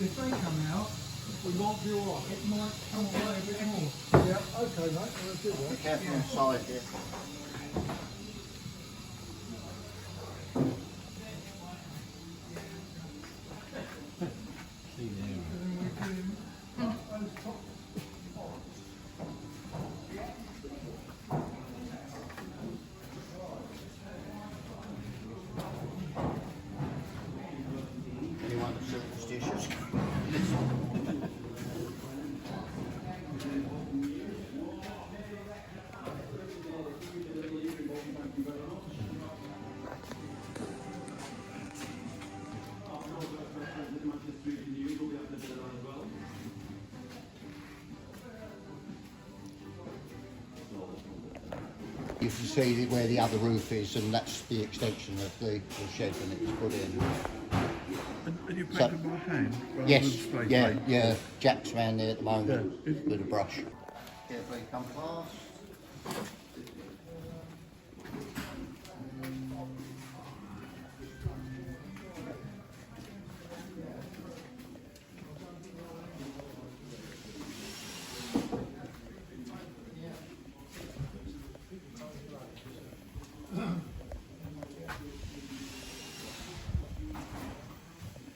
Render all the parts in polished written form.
If they come out, we won't be all right. It might come away a bit more. Yeah, okay, mate. Let's do that. Be careful inside here. Anyone that's superstitious? You can see where the other roof is, and that's the extension of the shed when it was put in. And you painted by hand? rather Yes, than spray yeah, paint? yeah. Jack's around there at the moment Yeah. with a brush. Carefully come past.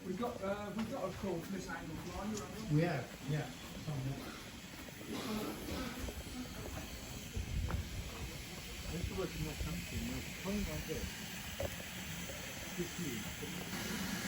We've got a call from this angle flying around. We have, yeah. This is working not something, it's playing like this. This is.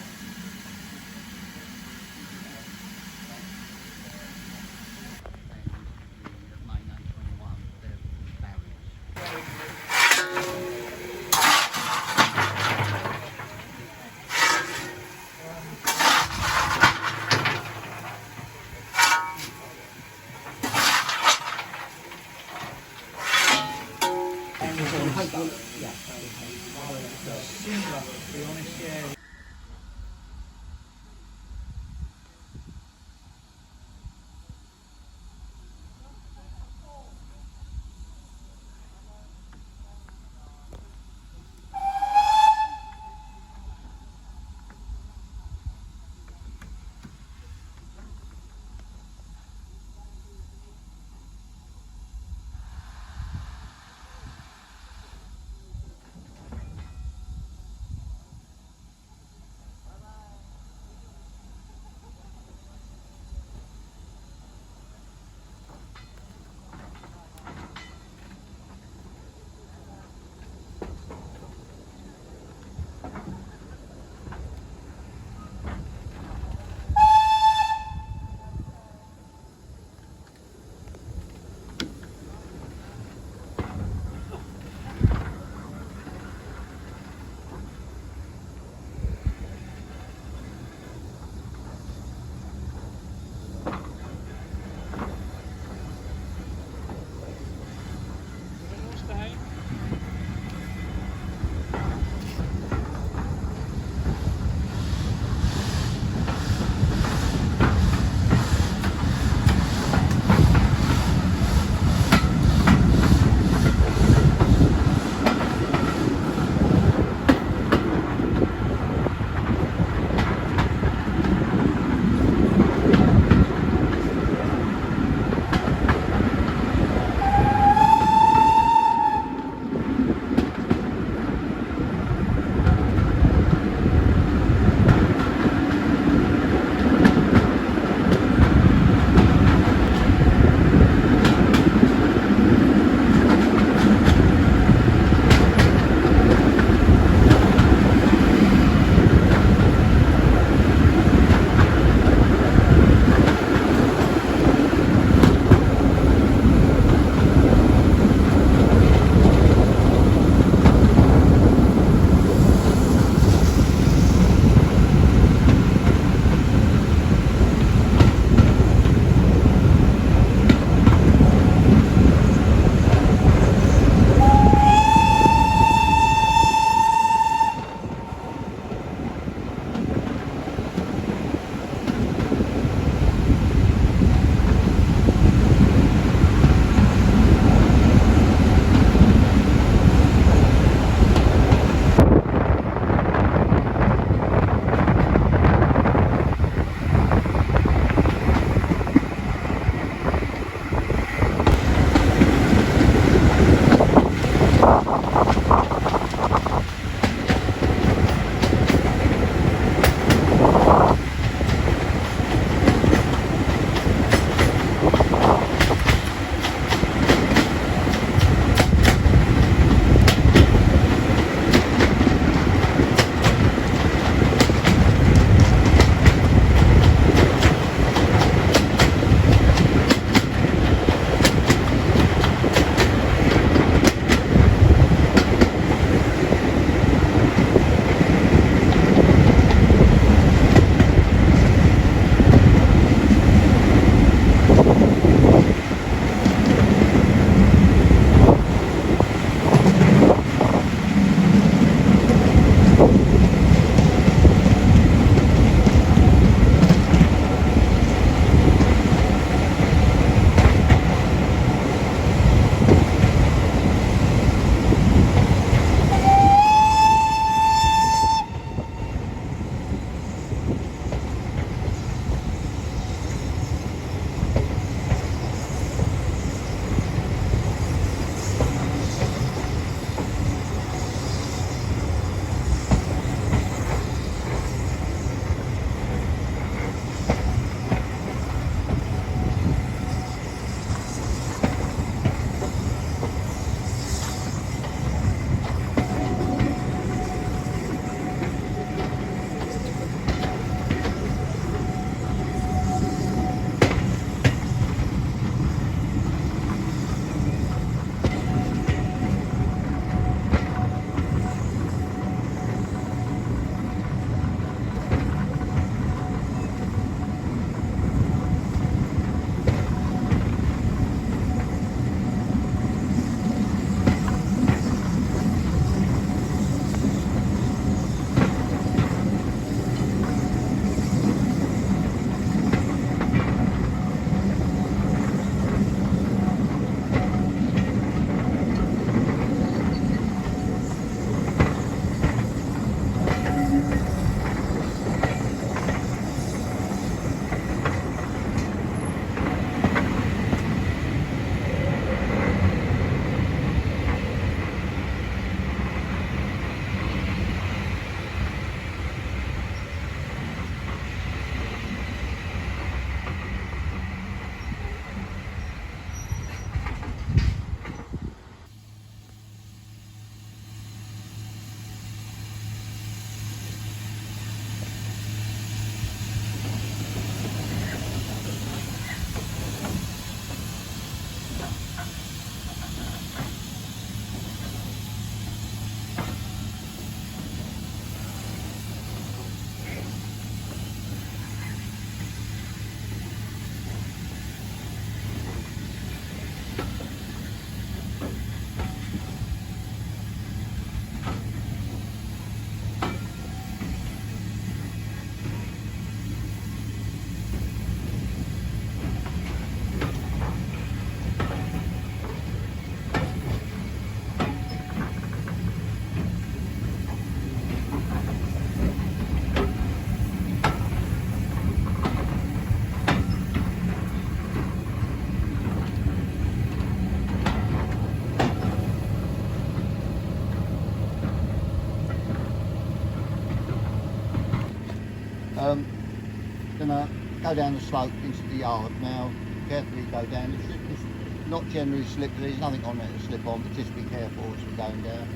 gonna go down the slope into the yard now. Carefully go down. It's not generally slippery. There's nothing on there to slip on, but just be careful as we're going down.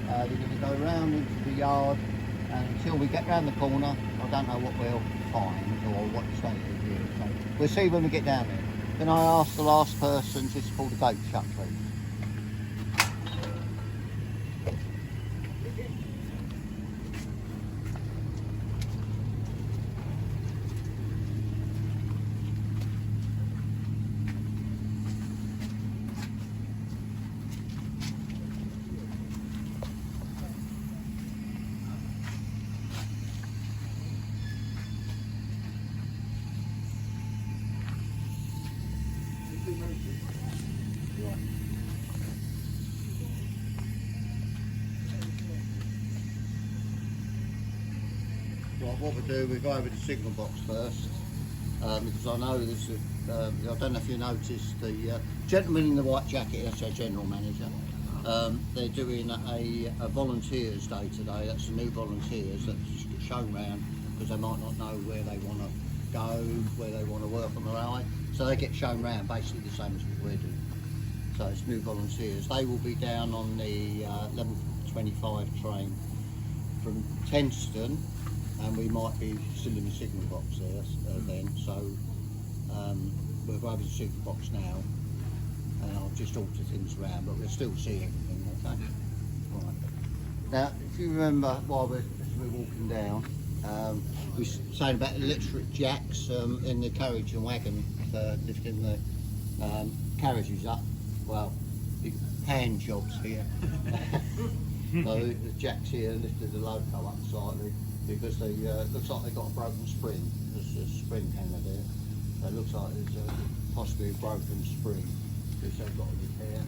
We're going to go round into the yard, and until we get round the corner, I don't know what we'll find or what to say here. So we'll see when we get down there. Then I asked the last person just to pull the gate shut, please. Right, what we do, we go over the signal box first, because I know there's I don't know if you noticed, the gentleman in the white jacket, that's our general manager. They're doing a volunteers day today. That's the new volunteers that just get shown round because they might not know where they want to go, where they want to work on the railway. So they get shown round, basically the same as what we're doing. So it's new volunteers. They will be down on the level 25 train from Tenston, and we might be still in the signal box there then. So we'll go over the signal box now, and I'll just alter things around, but we'll still see everything, okay? Right. Now, if you remember while as we're walking down, we were saying about electric jacks in the carriage and wagon for lifting the carriages up. Well, big hand jobs here. So the jacks here lifted the loco up slightly because they looks like they've got a broken spring. There's a spring hanger there. So it looks like there's possibly a broken spring which they've got to repair.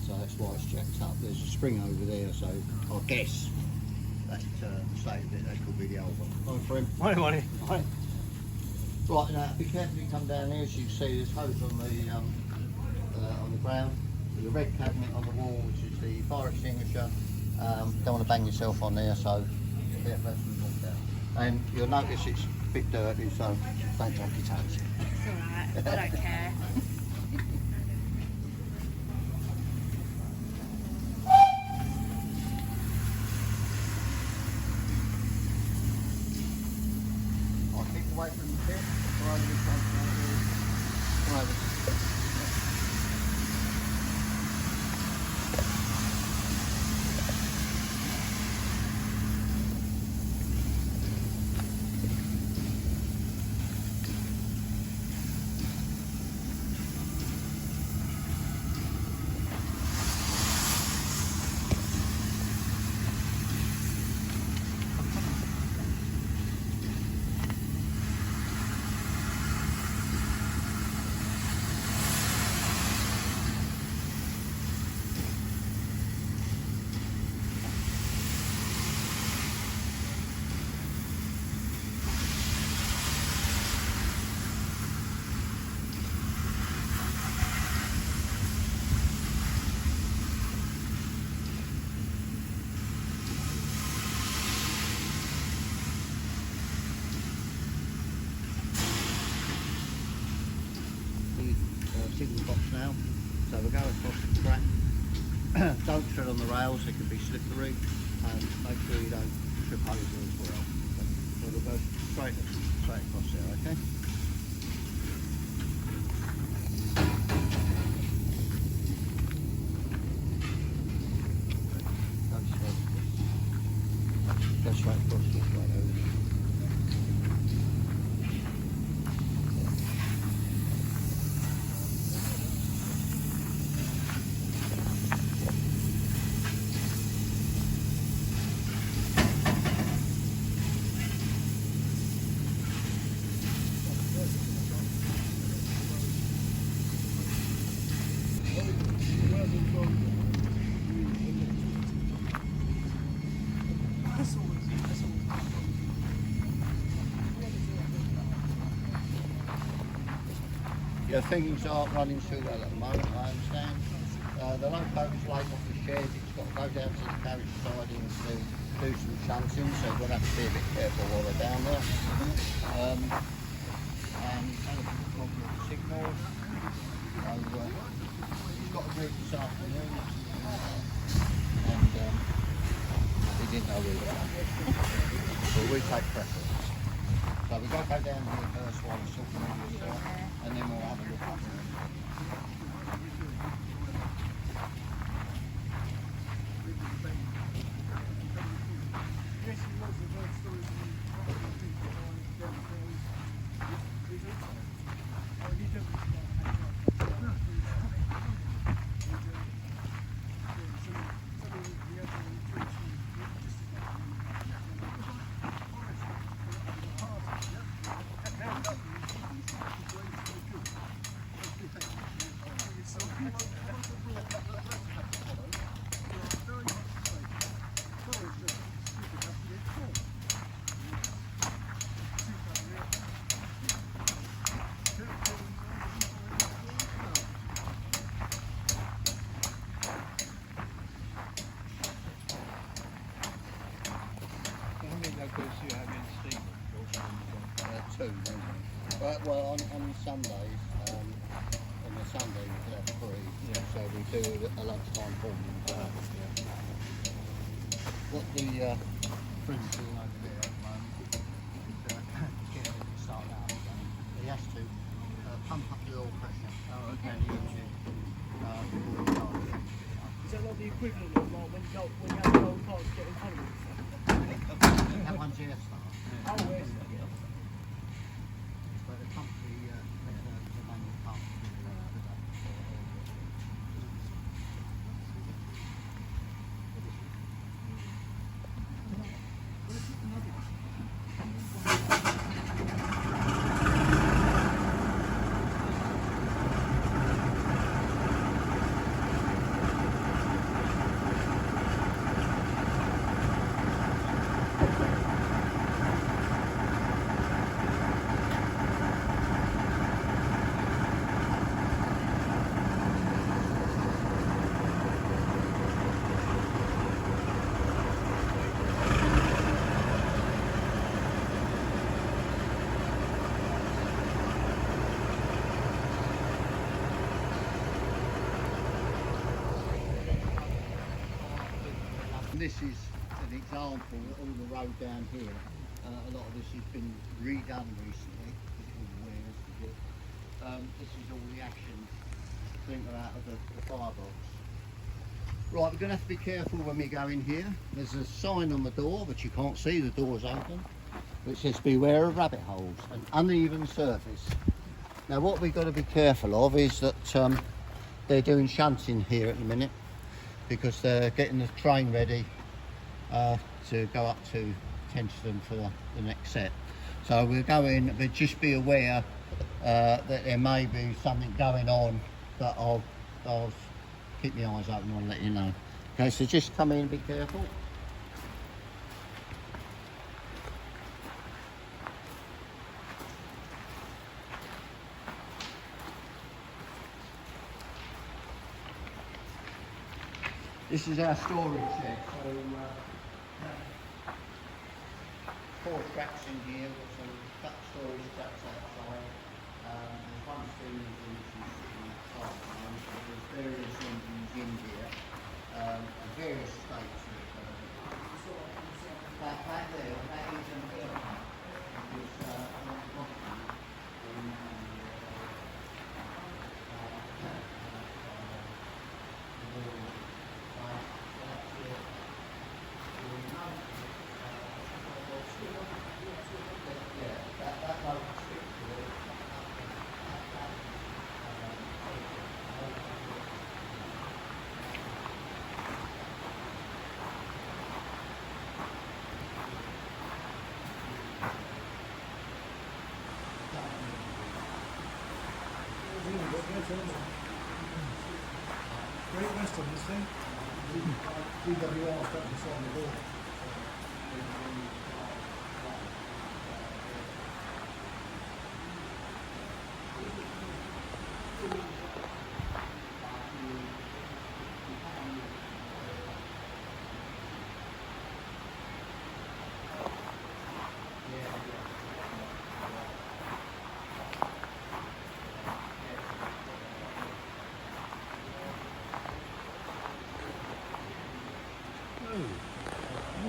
So that's why it's jacked up. There's a spring over there, so I guess that stated that could be the old one. Morning, friend. Morning. Right, now be careful you come down here. As you can see, there's hose on the ground. There's a red cabinet on the wall, which is the fire extinguisher. Don't want to bang yourself on there, so yeah, that's walk down. And you'll notice it's a bit dirty, so don't drop your toes. It's alright, I don't care. I'll keep away from the pit. Come over. Signal box now, so we'll go across the track. Don't tread on the rails, they can be slippery, and make sure you don't trip over as well. So we'll go straight across there, okay? Go straight across this way over there. Yeah, things aren't running too well at the moment, I understand. The locomotive's laid off the shed, it's got to go down to the carriage side into do some shunting, so we're going to have to be a bit careful while we're down there. And he's had a bit of a problem with the signals. So he's got a group this afternoon, and he didn't know we were going. But we take preference. So we've got to go down here first while the social media start, and then we'll have a look up there. Two, well, on Sundays, on the Sunday we can have three, so we do a lunchtime forming. What the friend's doing over there at the moment is getting it to start out again. He has to pump up the oil pressure and the engine before he starts it. Is that like the equivalent of like when you have the old cars get in front of it? That one's air start. Oh, yes. But the pump, the manual pump. This is an example of all the road down here. A lot of this has been redone recently because it was awareness to do. This is all the action splinter out of the firebox. Right, we're going to have to be careful when we go in here. There's a sign on the door, but you can't see the door's open, which says beware of rabbit holes, an uneven surface. Now what we've got to be careful of is that they're doing shunting here at the minute, because they're getting the train ready to go up to Tenterden for the next set. So we're going, but just be aware that there may be something going on, but I'll keep my eyes open and I'll let you know. Okay, so just come in, be careful. This is our storage shed, so 4 tracks in here, with some cut storage tracks outside. There's one steam engine which is sitting outside at the moment, but there's various engines in here, and various states of back there, that is an air pump. It's on the bottom. Great Western, this thing. DWR stuck beside the door.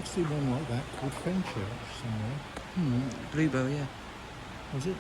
see one like that called Fenchurch somewhere. Bluebell, yeah. Was it?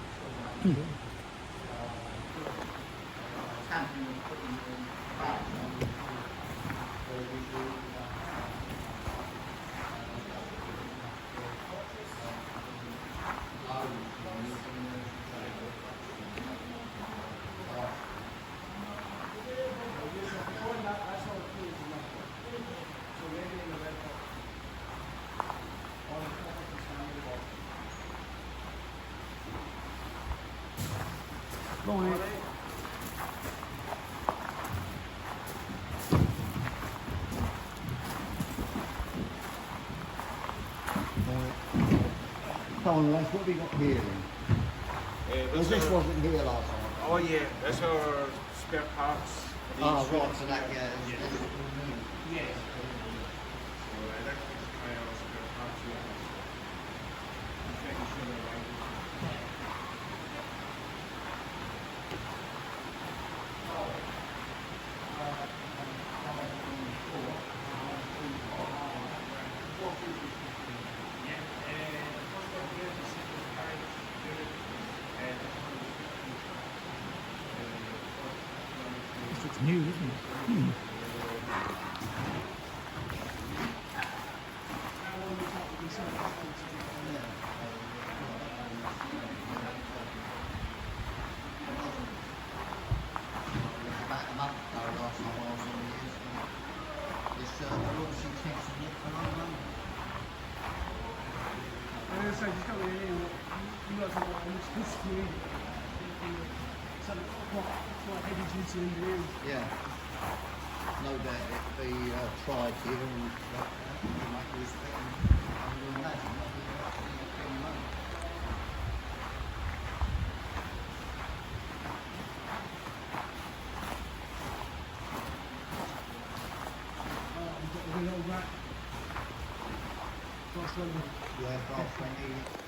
Morning. Come on, Les, what have we got here then? Because this wasn't here last time. Oh yeah, that's our spare parts. for the Oh, insurance. right, so that, yeah. Yes. So that's our spare parts here. Making sure they're right. This looks new, doesn't it? About a month ago, last time I was on this. This launching test on it, and I don't know. So just got me in. You guys are like, I'm just new. So quite heavy duty engineering. Yeah. No doubt it'd be tried here and make use of it. And I would imagine that'd be absolutely money. We've got a little rack. Last one. Yeah, brass 20.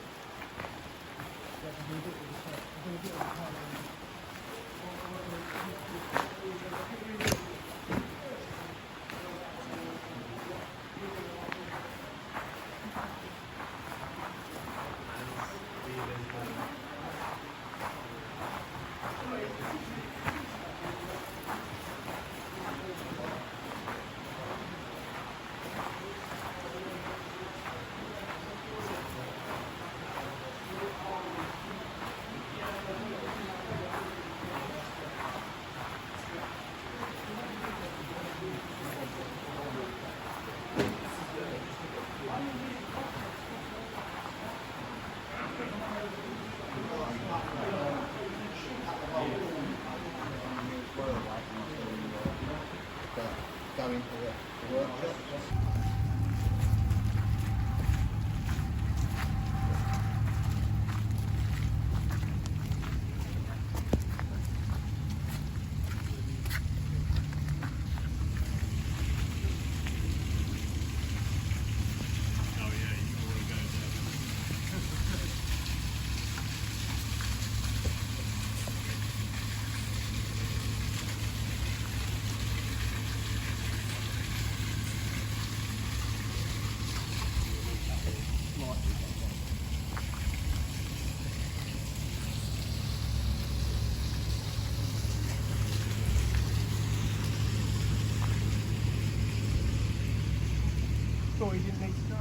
Go into the workshop. Thought he didn't need to go.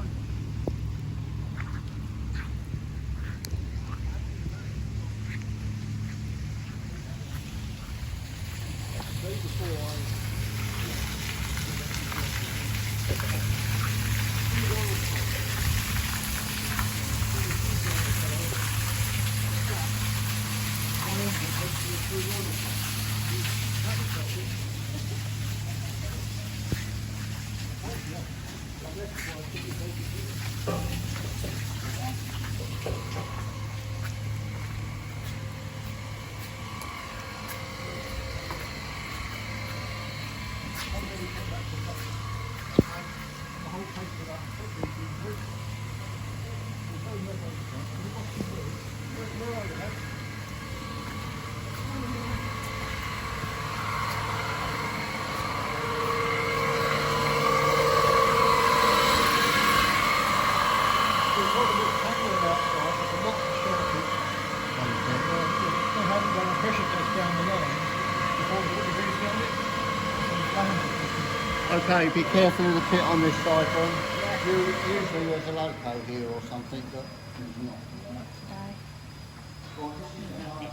down the line before you put your boots on it. Okay, be careful of the pit on this side, Ron. Usually there's a loco here or something, but there's not. Not today. Well, this is our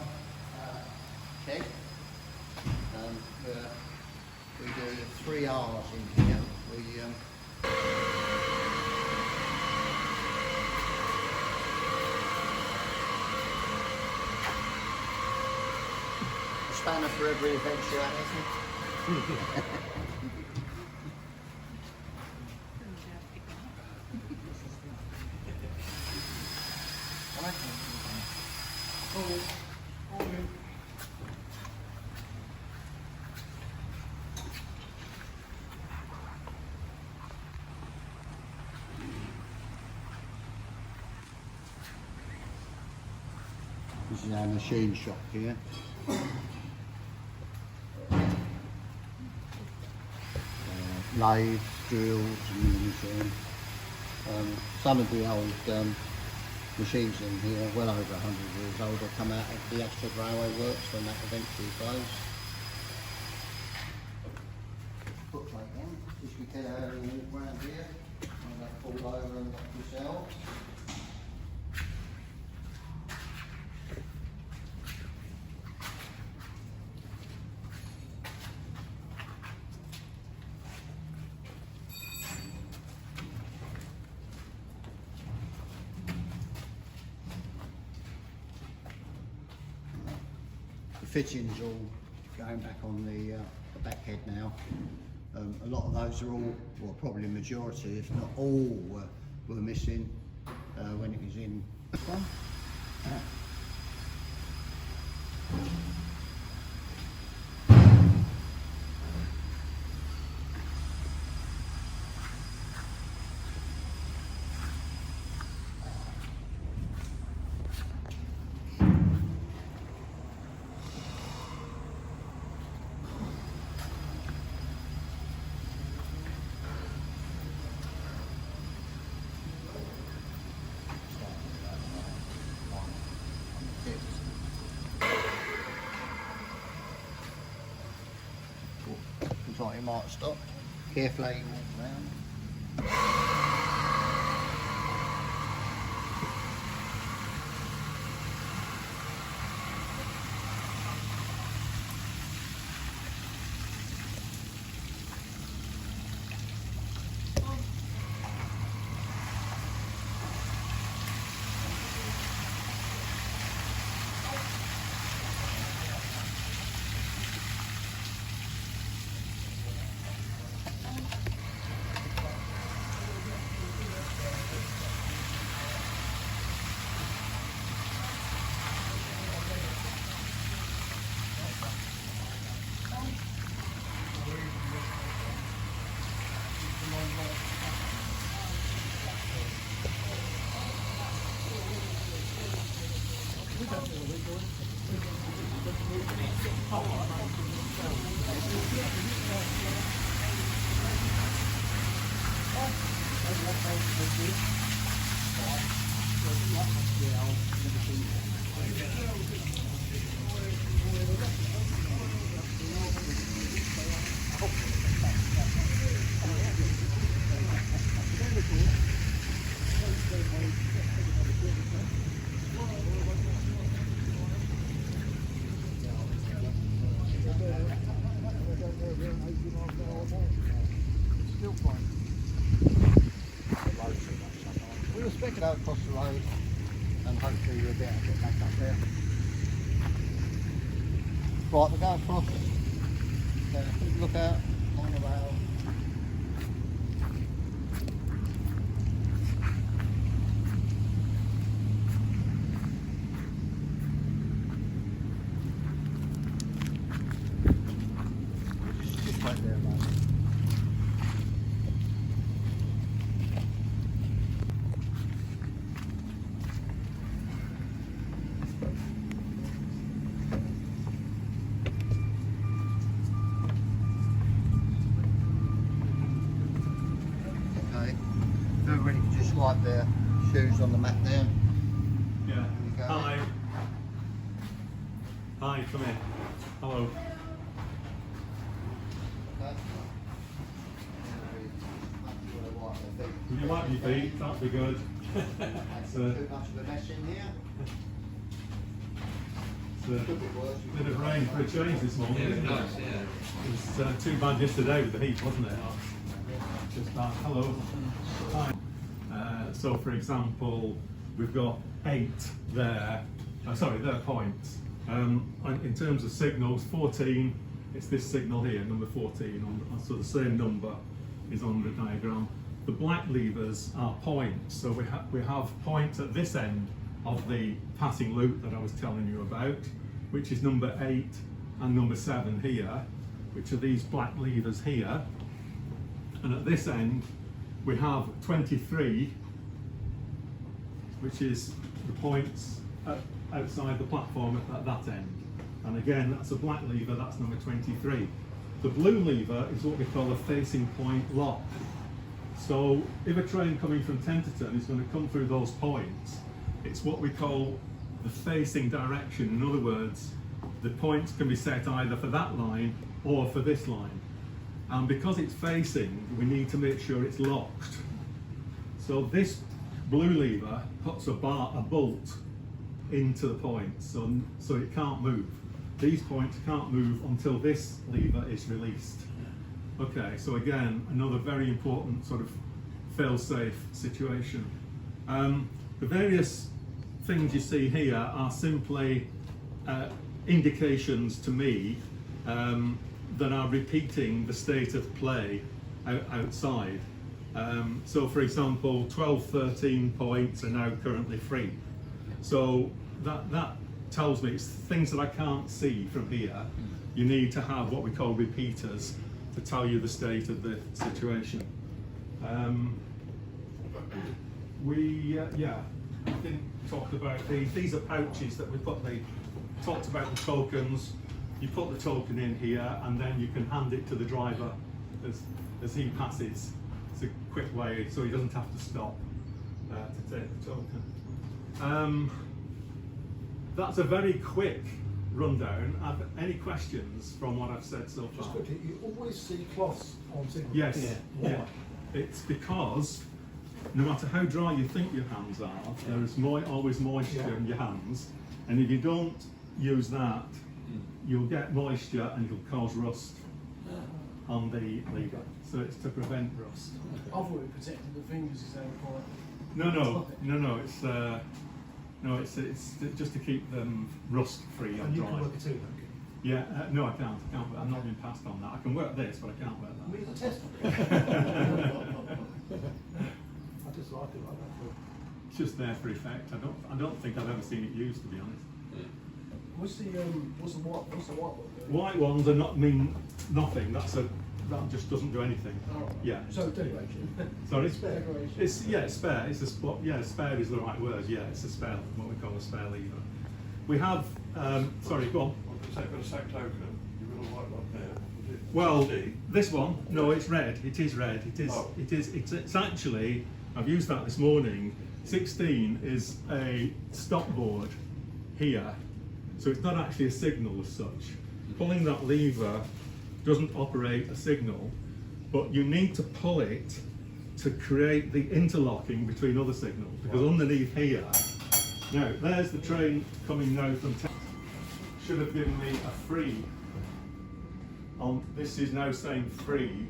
keg. We do the 3 R's in here. A spanner for every eventuality. This is our machine shop here. Lathes, drills, milling. Some of the old machines in here, well over 100 years old, have come out of the Ashford Railway Works when that eventually closed. Foot plate on, just be careful how you walk around here, and that fall over and knock yourself. The fittings all going back on the back head now. A lot of those are all, well, probably a majority, if not all, were missing when it was in. Looks like it might stop. Careful how you walk around. We'll spec it out across the road and hopefully we'll be able to get back up there. Right, we'll go across. Look out on the rail. Just right there, mate. Everybody can just wipe their shoes on the mat there. Yeah. There you go. Hello. Hi, come in. Hello. Would you like your feet? That'd be good. Too much of a mess in here. It's a bit of rain for a change this morning. Yeah, isn't it? nice, yeah. It was too bad yesterday with the heat, wasn't it? Just that. Hello. Hi. So, for example, we've got 8 there. Sorry, they're points. In terms of signals, 14. It's this signal here, number 14. So the same number is on the diagram. The black levers are points. So we have points at this end of the passing loop that I was telling you about, which is number 8 and number 7 here, which are these black levers here. And at this end, we have 23, which is the points outside the platform at that end. And again, that's a black lever, that's number 23. The blue lever is what we call a facing point lock. So if a train coming from Tenterton is going to come through those points, it's what we call the facing direction. In other words, the points can be set either for that line or for this line. And because it's facing, we need to make sure it's locked. So this blue lever puts a bolt into the point, so it can't move. These points can't move until this lever is released. Okay, so again, another very important sort of fail-safe situation. The various things you see here are simply indications to me that are repeating the state of play outside. So for example, 12, 13 points are now currently free. So that tells me it's things that I can't see from here. You need to have what we call repeaters to tell you the state of the situation. I didn't talk about these. These are pouches that we talked about the tokens. You put the token in here and then you can hand it to the driver as he passes. It's a quick way so he doesn't have to stop to take the token. That's a very quick rundown. Have any questions from what I've said so far? Just quickly, you always see cloths on signal. Yes. Yeah. It's because no matter how dry you think your hands are, there is always moisture in your hands, and if you don't use that, you'll get moisture and it'll cause rust on the lever. So it's to prevent rust. I thought it protected the fingers is that part. No, it's just to keep them rust free and you dry. can work it too, don't you? Yeah, no, I can't. I'm not being passed on that. I can work this, but I can't work that. We need a test. I just like it like that. It's just there for effect. I don't think I've ever seen it used, to be honest. What's the white one? White ones are mean nothing. That just doesn't do anything. Oh. Yeah. So decoration. Sorry. Spare. It's spare. It's a spot. Yeah, spare is the right word. Yeah, it's a spare. What we call a spare lever. We have. Sorry, go on. I've got a sack token. You've got a white one there. Well, this one. No, it's red. It is red. It is. Oh. It is. It's actually. I've used that this morning. 16 is a stop board here, so it's not actually a signal as such. Pulling that lever doesn't operate a signal, but you need to pull it to create the interlocking between other signals, because underneath here, now there's the train coming now from should have given me a free. This is now saying free.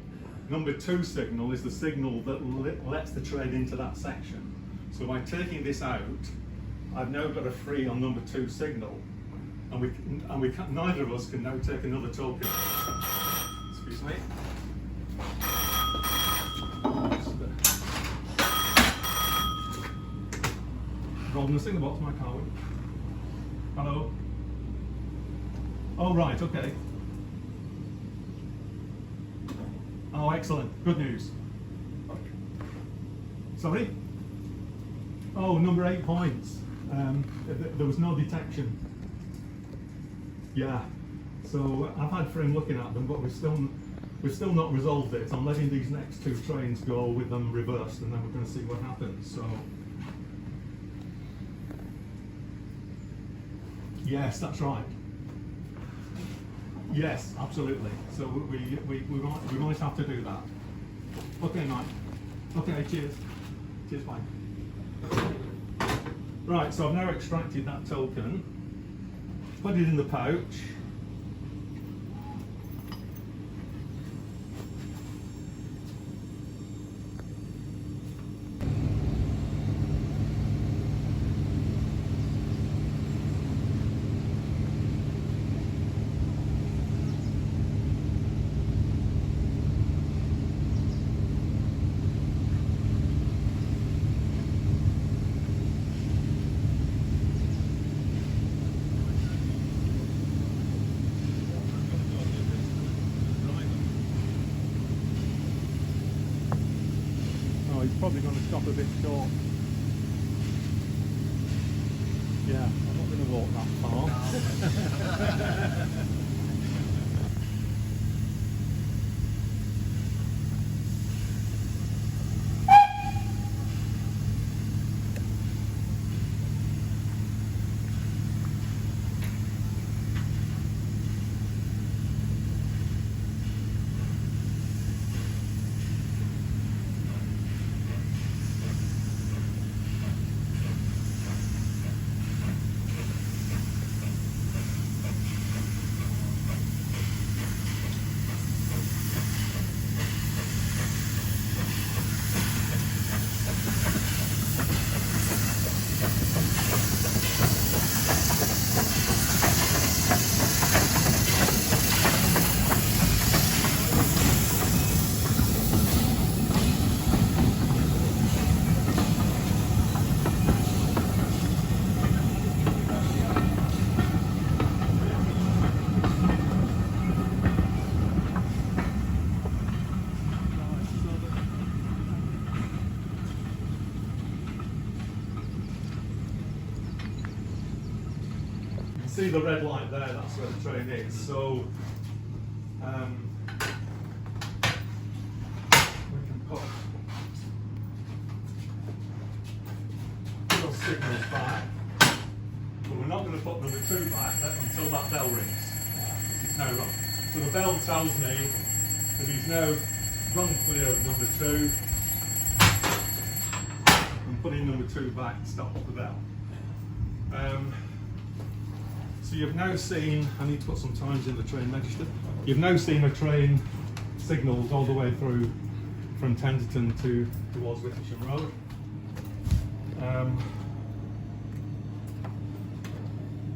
Number 2 signal is the signal that lets the train into that section. So by taking this out, I've now got a free on number 2 signal, and neither of us can now take another token. Excuse me. Rolling the signal box, my car. Hello. Oh right, okay. Oh, excellent. Good news. Sorry? Oh, number 8 points. There was no detection. Yeah. So I've had for him looking at them, but we've still not resolved it. I'm letting these next 2 trains go with them reversed, and then we're going to see what happens. So yes, that's right. Yes, absolutely. So we might have to do that. Okay, Mike. Okay, cheers. Cheers, bye. Right, so I've now extracted that token, put it in the pouch. Oh, he's probably going to stop a bit short. Yeah, I'm not going to walk that far. See the red light there, that's where the train is. So we can put those signals back, but we're not going to put number 2 back until that bell rings. It's now rung. So the bell tells me that he's now run clear of number 2. I'm putting number 2 back to stop the bell. So you've now seen, I need to put some times in the train register. You've now seen a train signalled all the way through from Tenterton towards Wittersham Road.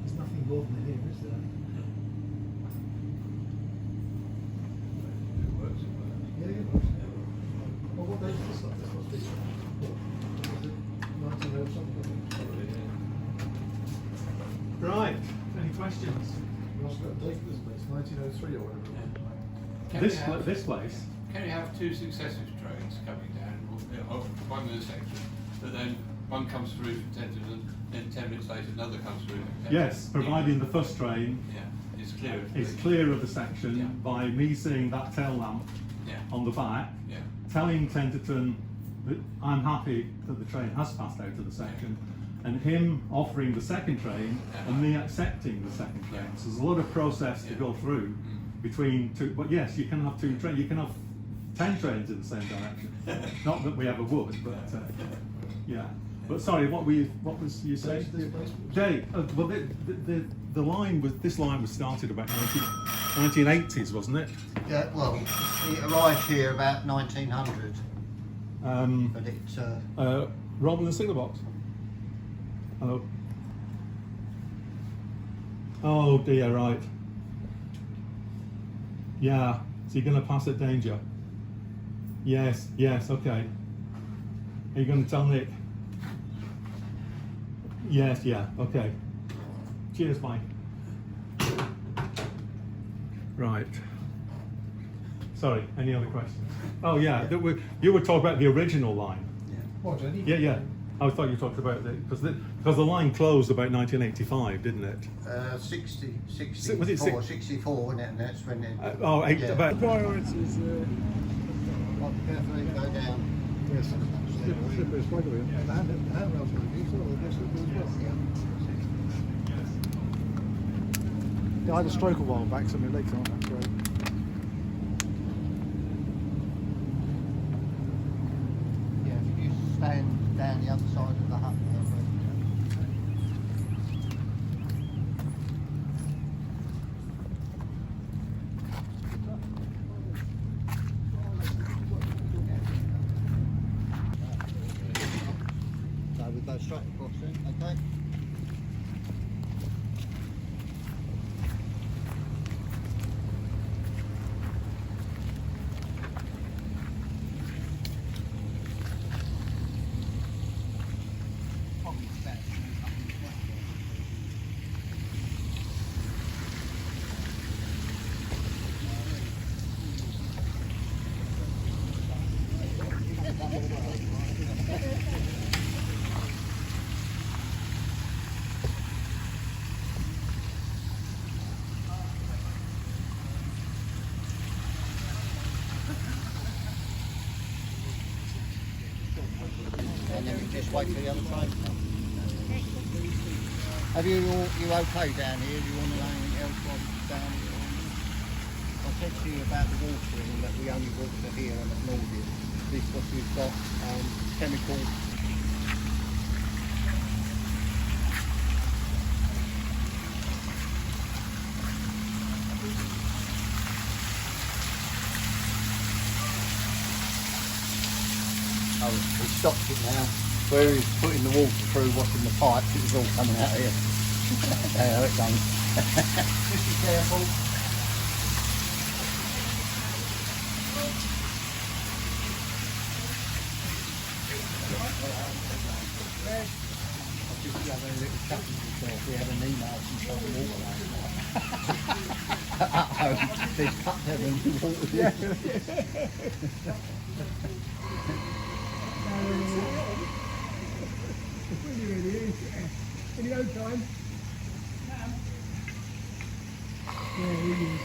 There's nothing more than here, is there? It works. Yeah, it works. Well, what date is this like? This must be, what, is it 19 or something? Right, any questions? What's that date for this place? 1903 or whatever. This place? Can you have 2 successive trains coming down, or one in a section, but then one comes through from Tenterton, then 10 minutes later another comes through from Tenterton? Yes, providing the first train Yeah, it's clear. is clear of the section Yeah. by me seeing that tail lamp Yeah, on the back, yeah, telling Tenterton that I'm happy that the train has passed out of the section, and him offering the second train and me accepting the second train. So there's a lot of process to go through between two, but yes, you can have 2 trains, you can have 10 trains in the same direction. Not that we ever would, but yeah. But sorry, what was you saying? Jay, well the line was, this line was started about 1980s, wasn't it? Yeah, well, it arrived here about 1900, but it... Robin and Signal Box. Hello. Oh dear, right. Yeah, so you're going to pass at danger. Yes, okay. Are you going to tell Nick? Yes, yeah, okay. Cheers, Mike. Right. Sorry, any other questions? Oh yeah, you were talking about the original line. What, Jenny? Yeah. I thought you talked about it because the line closed about 1985, didn't it? 64, Was it 64, wasn't it? And that's when it... About. Priorities, Well, be careful you go down. yes, slippery struggle. The handrails are used, or the slippery as well. Yeah, I had a stroke a while back, so my legs aren't that great. Yeah, if you just stand down the other side of the hut there. So we go straight across then, okay? And then we just wait for the other train to come. Have you okay down here? Do you want to know anything else while you're down here? I said to you about the water and that we only water here and at Nordic because we've got chemical. Oh, he stopped it now. Where he's putting the water through, washing the pipes, it was all coming out here. There it comes. Just be careful. I've just got a little chat with myself. We had an email from some water last night. At home, there's cut there and water. Any old time? Yeah, he is.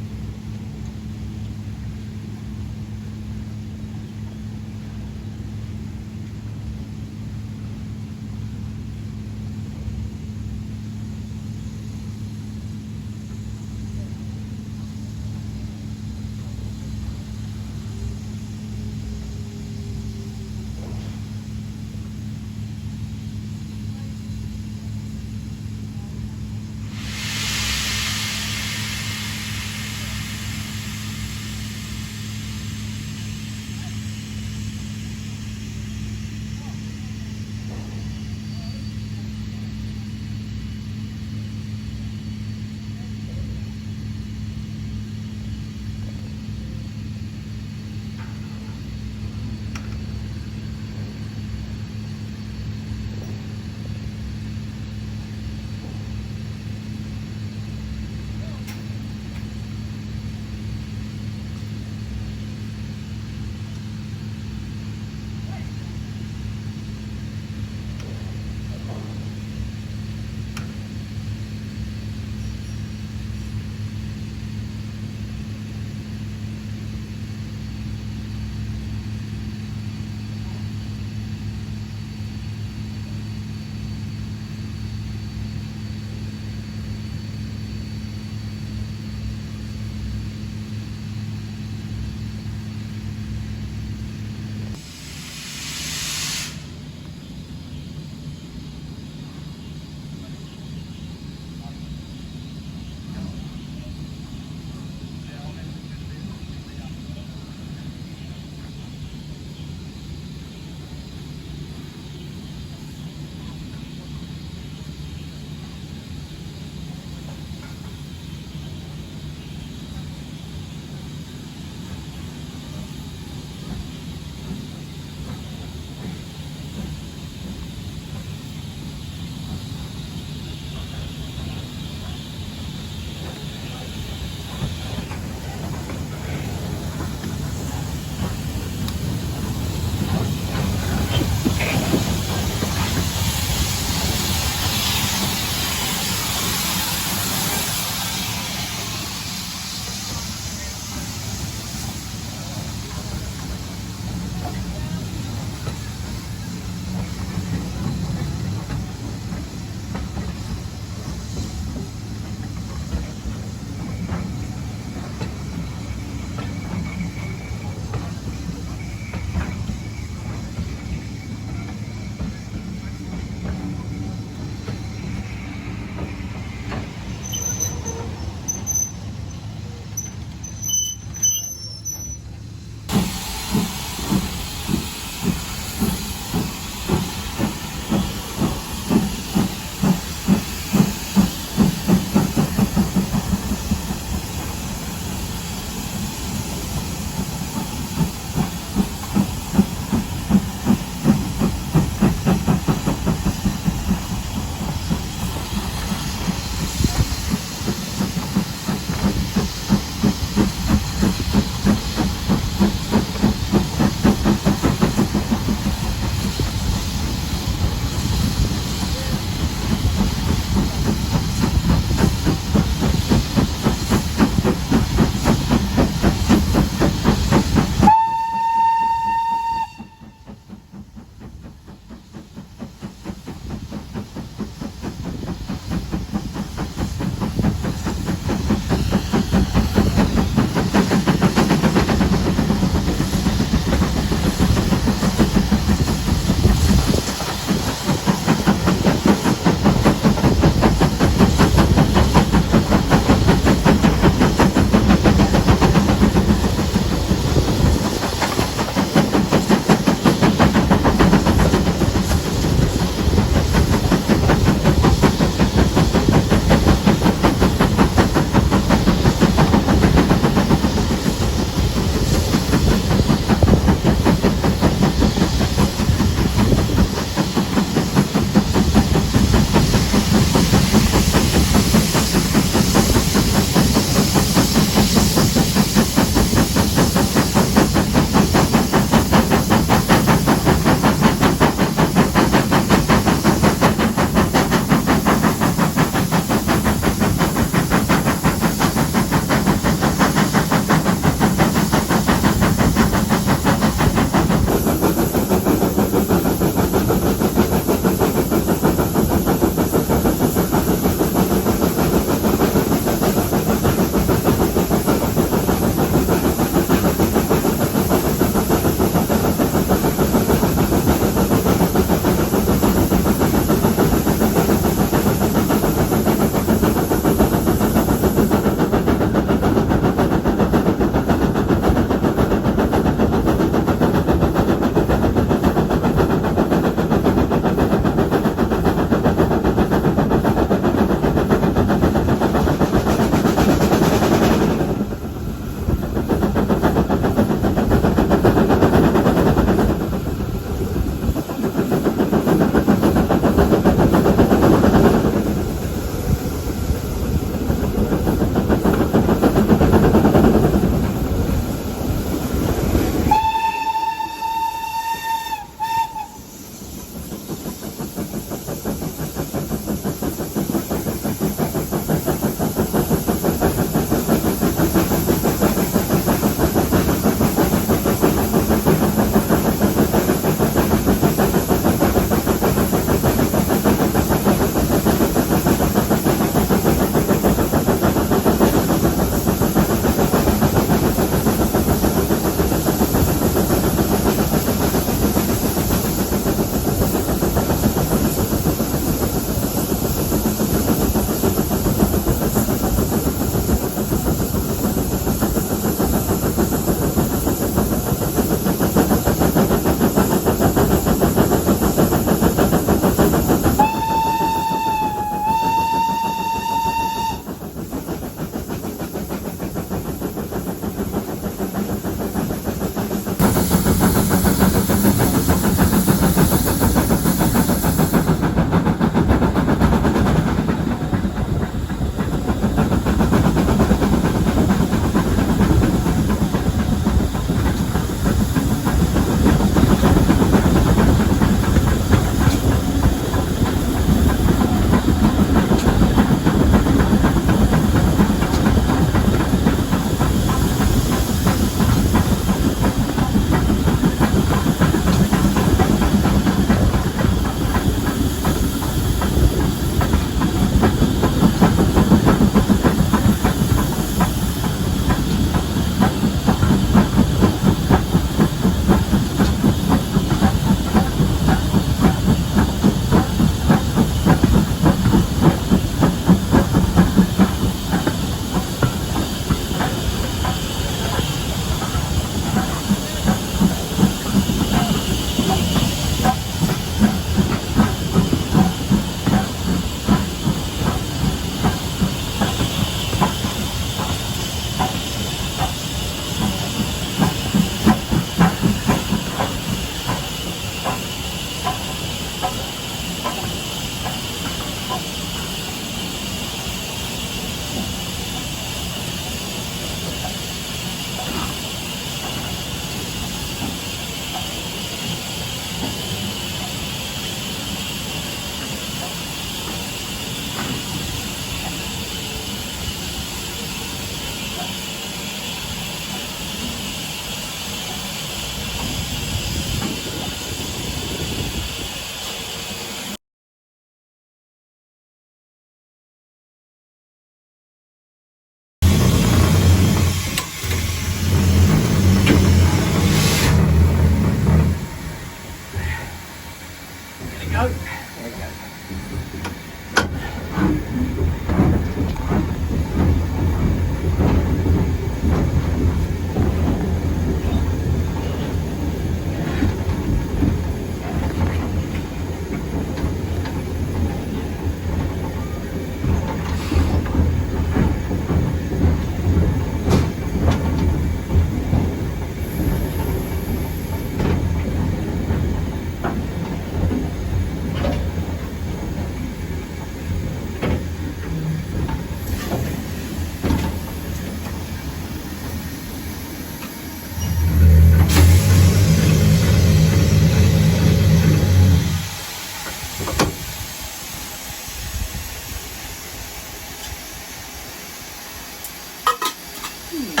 Doing?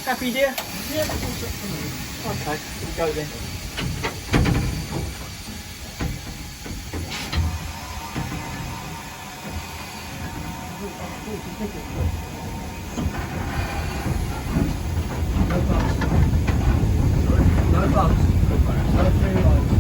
Happy, dear? Yeah, that's all set for me. Okay, we go then. No bumps. No bumps. No free lines.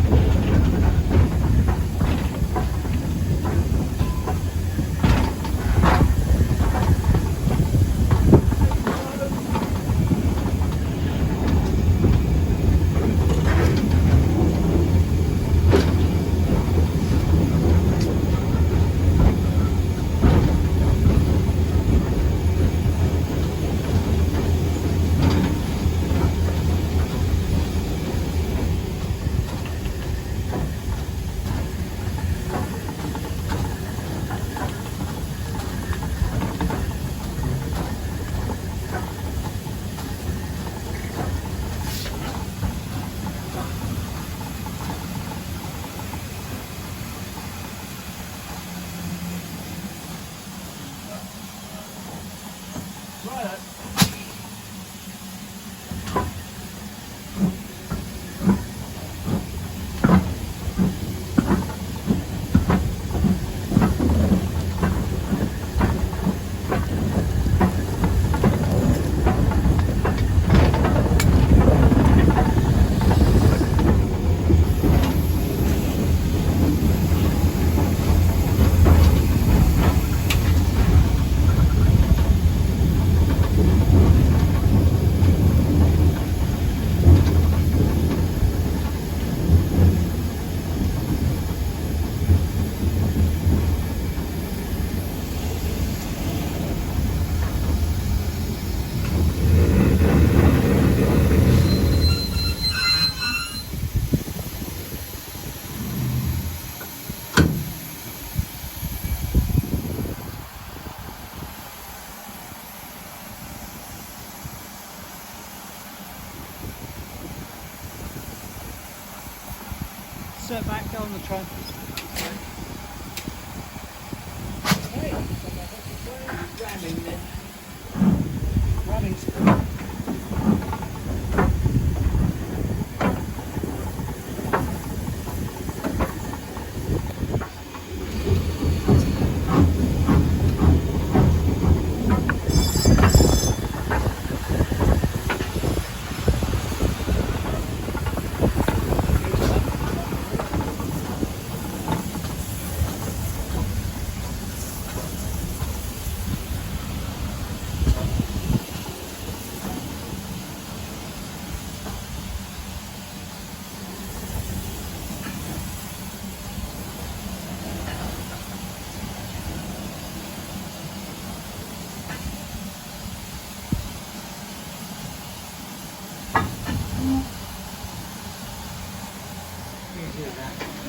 Right. Set back, go on the train. Ramming then. Ramming speed.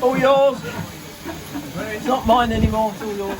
All yours. It's not mine anymore, it's all yours.